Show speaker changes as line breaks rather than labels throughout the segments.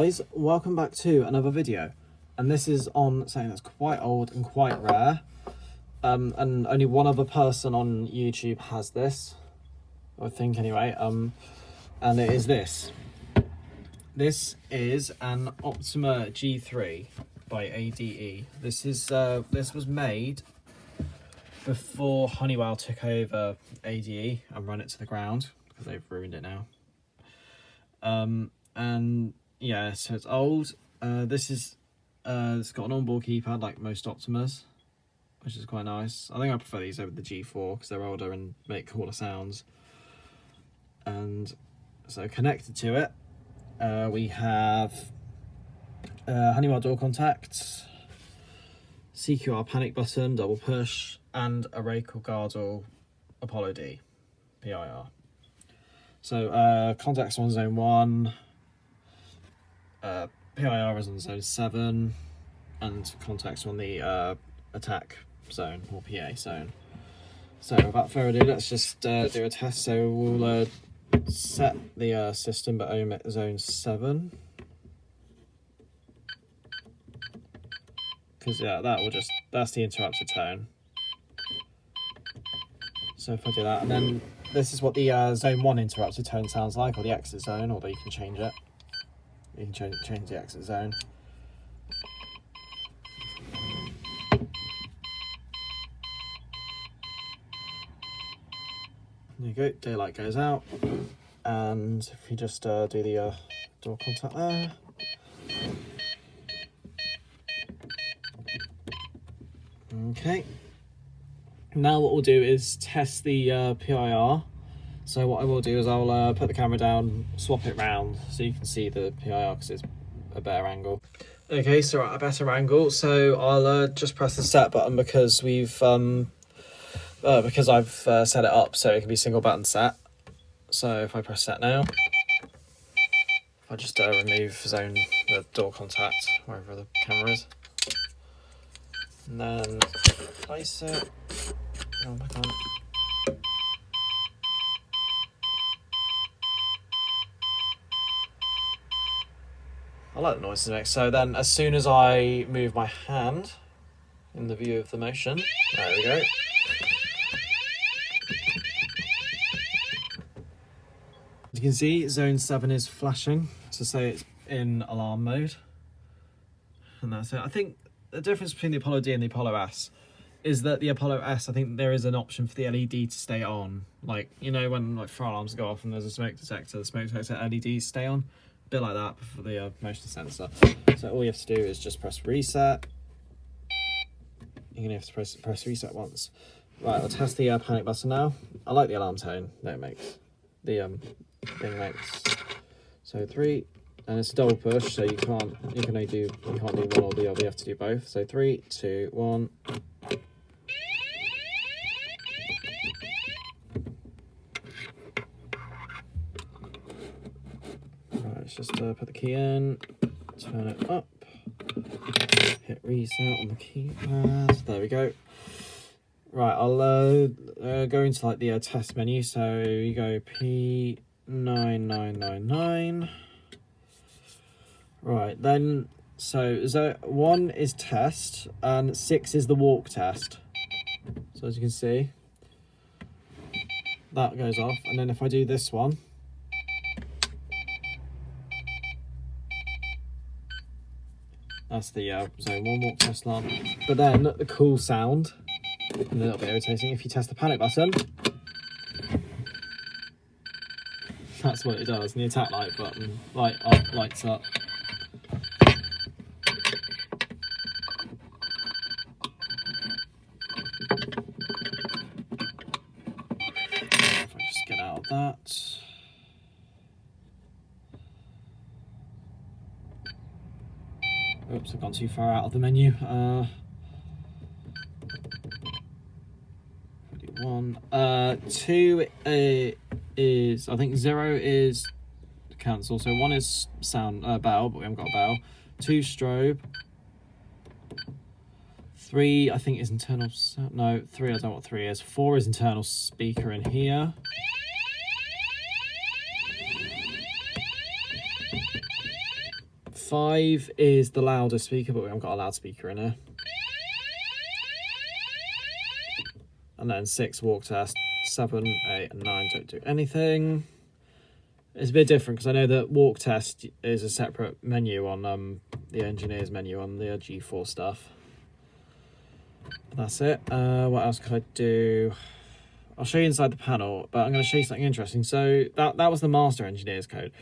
guys, welcome back to another video, and this is on something that's quite old and quite rare, and only one other person on YouTube has this, I think anyway, and it is this. This is an Optima G3 by ADE. This was made before Honeywell took over ADE and run it to the ground because they've ruined it now. And yeah, so it's old. This is it's got an onboard keypad like most Optimas, which is quite nice. I think I prefer these over the G4 because they're older and make cooler sounds. And so connected to it, we have Honeywell door contacts, CQR panic button, double push, and a Raycall Gardle Apollo D PIR. So contacts on zone 1, PIR is on zone 7, and contacts on the attack zone or PA zone. So without further ado, let's just do a test. So we'll set the system but omit zone 7. Because yeah, that's the interrupted tone. So if I do that, and then this is what the zone 1 interrupted tone sounds like, or the exit zone, although you can change it. You can change the exit zone. There you go, daylight goes out. And if you just do the door contact there. Okay. Now what we'll do is test the PIR. So what I will do is I'll put the camera down, swap it round so you can see the PIR because it's a better angle. Okay, so at a better angle, so I'll just press the set button because I've set it up so it can be single button set. So if I press set now, if I just remove the door contact wherever the camera is, and then place it. Oh my God. I like the noises it makes. So then as soon as I move my hand in the view of the motion, there we go. As you can see, zone 7 is flashing to say it's in alarm mode. And that's it. I think the difference between the Apollo D and the Apollo S is that the Apollo S, I think there is an option for the LED to stay on. Like, you know, when like fire alarms go off and there's a smoke detector, the smoke detector LEDs stay on. A bit like that for the motion sensor. So all you have to do is just press reset. You're gonna have to press reset once. Right, I'll test the panic button now. I like the alarm tone that it makes. The thing makes. So 3, and it's a double push, so you can't do one or the other. You have to do both. So 3, 2, 1. Let's just put the key in, turn it up, hit reset on the keypad. There we go. Right, I'll go into like the test menu. So you go P9999. Right, then so 1 is test and 6 is the walk test. So as you can see, that goes off, and then if I do this one. That's the zone 1 walk test alarm. But then the cool sound, and a little bit irritating, if you test the panic button, that's what it does. And the attack light button lights up. If I just get out of that. Oops, I've gone too far out of the menu. 1, 2 is, I think 0 is cancel. So 1 is sound bell, but we haven't got a bell. 2 strobe. 3 I think is internal sound. No, 3 I don't know what 3 is. 4 is internal speaker in here. 5 is the loudest speaker, but we haven't got a loudspeaker in here. And then 6 walk test, 7, 8 and 9 don't do anything. It's a bit different because I know that walk test is a separate menu on the engineer's menu on the G4 stuff. That's it. What else could I do? I'll show you inside the panel, but I'm going to show you something interesting. So that was the master engineer's code.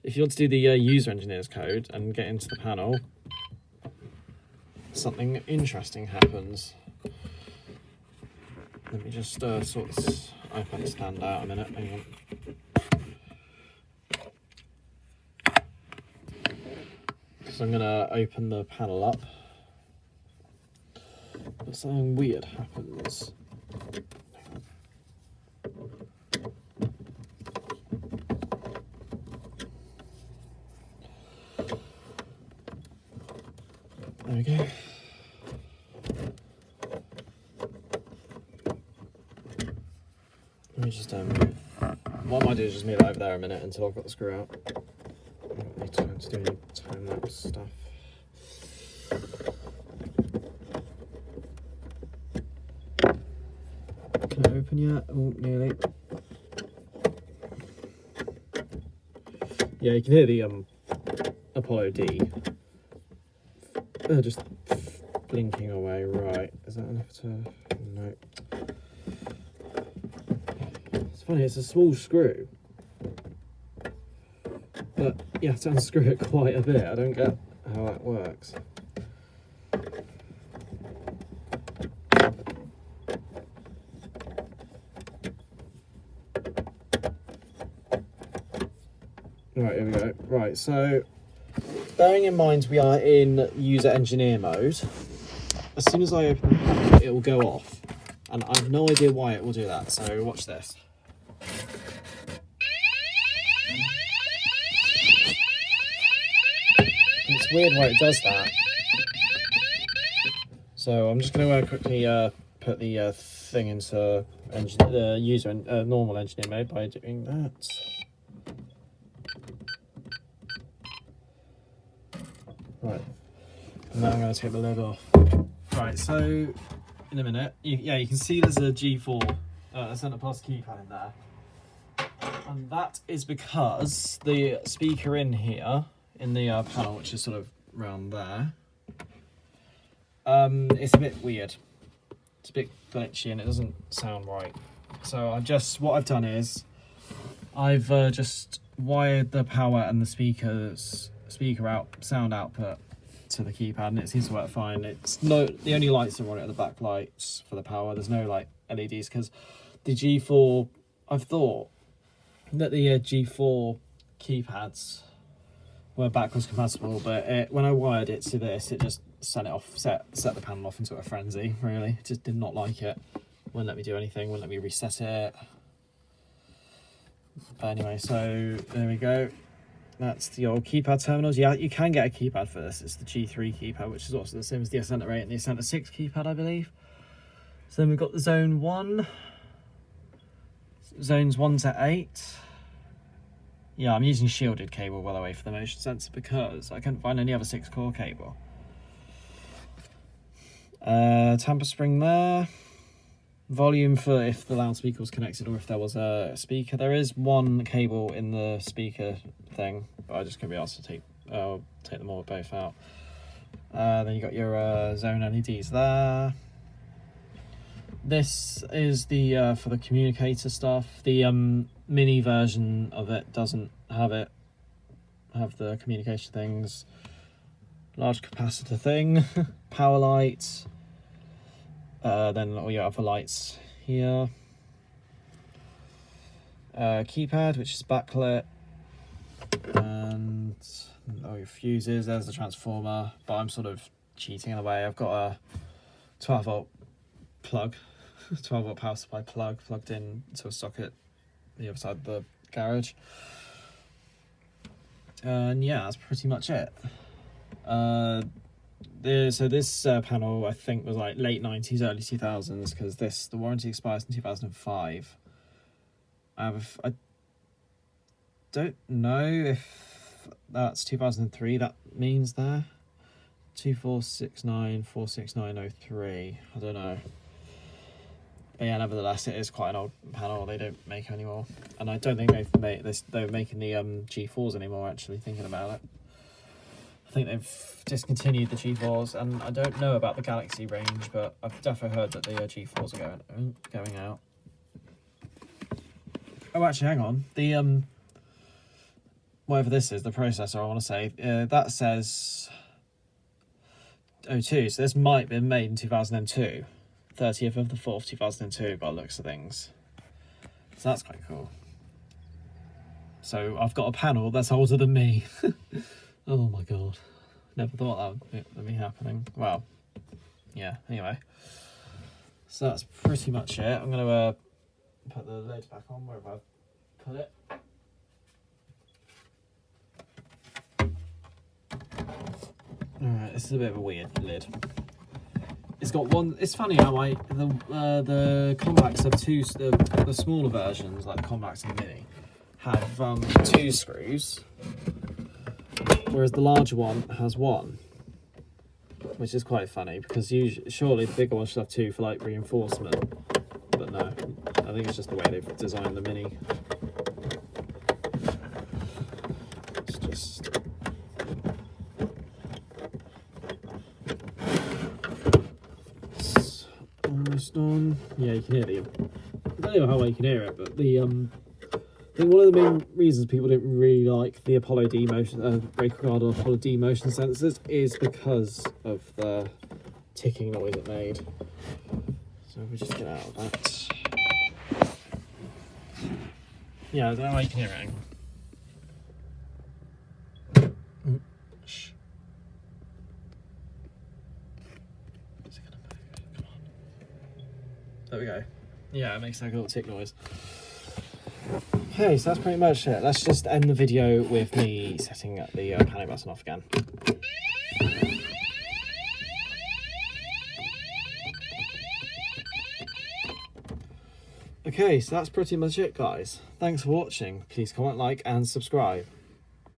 If you want to do the user engineer's code and get into the panel, something interesting happens. Let me just sort this iPad stand out a minute. Hang on. So I'm going to open the panel up. But something weird happens. There we go. Let me just what I might do is just move it over there a minute until I've got the screw out. I don't need time to do any time-lapse stuff. Can it open yet? Oh, nearly. Yeah, you can hear the Apollo D just blinking away. Right, is that enough to... No. It's funny, it's a small screw, but you have to unscrew it quite a bit. I don't get how that works. Right, here we go. Right, so bearing in mind we are in user engineer mode, as soon as I open the panel, it will go off. And I have no idea why it will do that, so watch this. It's weird why it does that. So I'm just going to quickly put the thing into normal engineer mode by doing that. Right, and now I'm going to take the lid off. Right, so in a minute, you can see there's a G4 Center Plus keypad in there, and that is because the speaker in here in the panel, which is sort of round there, it's a bit weird. It's a bit glitchy and it doesn't sound right. So what I've done is I've just wired the power and the speaker sound output to the keypad, and it seems to work fine. The only lights are on it are the back lights for the power. There's no like LEDs because the G4, I've thought that the G4 keypads were backwards compatible, but when I wired it to this, it just set the panel off into a frenzy. Really, it just did not like it. Wouldn't let me do anything. Wouldn't let me reset it. But anyway, so there we go. That's the old keypad terminals. Yeah, you can get a keypad for this. It's the G3 keypad, which is also the same as the Ascent 8 and the Ascent 6 keypad, I believe. So then we've got the Zone 1. Zones 1 to 8. Yeah, I'm using shielded cable, by the way, for the motion sensor because I couldn't find any other 6-core cable. Tamper spring there. Volume for if the loudspeaker was connected or if there was a speaker. There is one cable in the speaker thing, but I just couldn't be asked to take them all both out. Then you got your zone LEDs there. This is the for the communicator stuff. The mini version of it doesn't have the communication things. Large capacitor thing, power lights. Then all your other lights here. Keypad, which is backlit, and all your fuses. There's the transformer, but I'm sort of cheating in a way. I've got a 12-volt plug, 12-volt power supply plug plugged in to a socket the other side of the garage. And yeah, that's pretty much it. So this panel I think was like late 90s, early 2000s, because the warranty expires in 2005. I don't know if that's 2003, that means there. 2469 I don't know. But yeah, nevertheless, it is quite an old panel. They don't make them anymore. And I don't think they're making the G4s anymore, actually, thinking about it. I think they've discontinued the G4s, and I don't know about the Galaxy range, but I've definitely heard that the G4s are going out. Oh, actually, hang on. The whatever this is, the processor, I want to say, that says 02, so this might have been made in 2002. 30th of the 4th, 2002, by the looks of things. So that's quite cool. So I've got a panel that's older than me. Oh my god. Never thought that would be happening. Well, yeah, anyway. So that's pretty much it. I'm going to put the lid back on wherever I've put it. Alright, this is a bit of a weird lid. It's got one. It's funny how the compacts have two. The smaller versions, like the compacts and the mini, have 2 screws, whereas the larger one has 1, which is quite funny because surely the bigger one should have 2 for like reinforcement, but no. I think it's just the way they've designed the mini. It's just. On. Yeah, you can hear the. I don't know how well you can hear it, but the I think one of the main reasons people didn't really like the Apollo D motion, brake guard or Apollo D motion sensors is because of the ticking noise it made. So if we just get out of that. Yeah, I don't know how you can hear it. There we go. Yeah, it makes like a little tick noise. Okay, so that's pretty much it. Let's just end the video with me setting up the panic button off again. Okay, so that's pretty much it, guys. Thanks for watching. Please comment, like, and subscribe.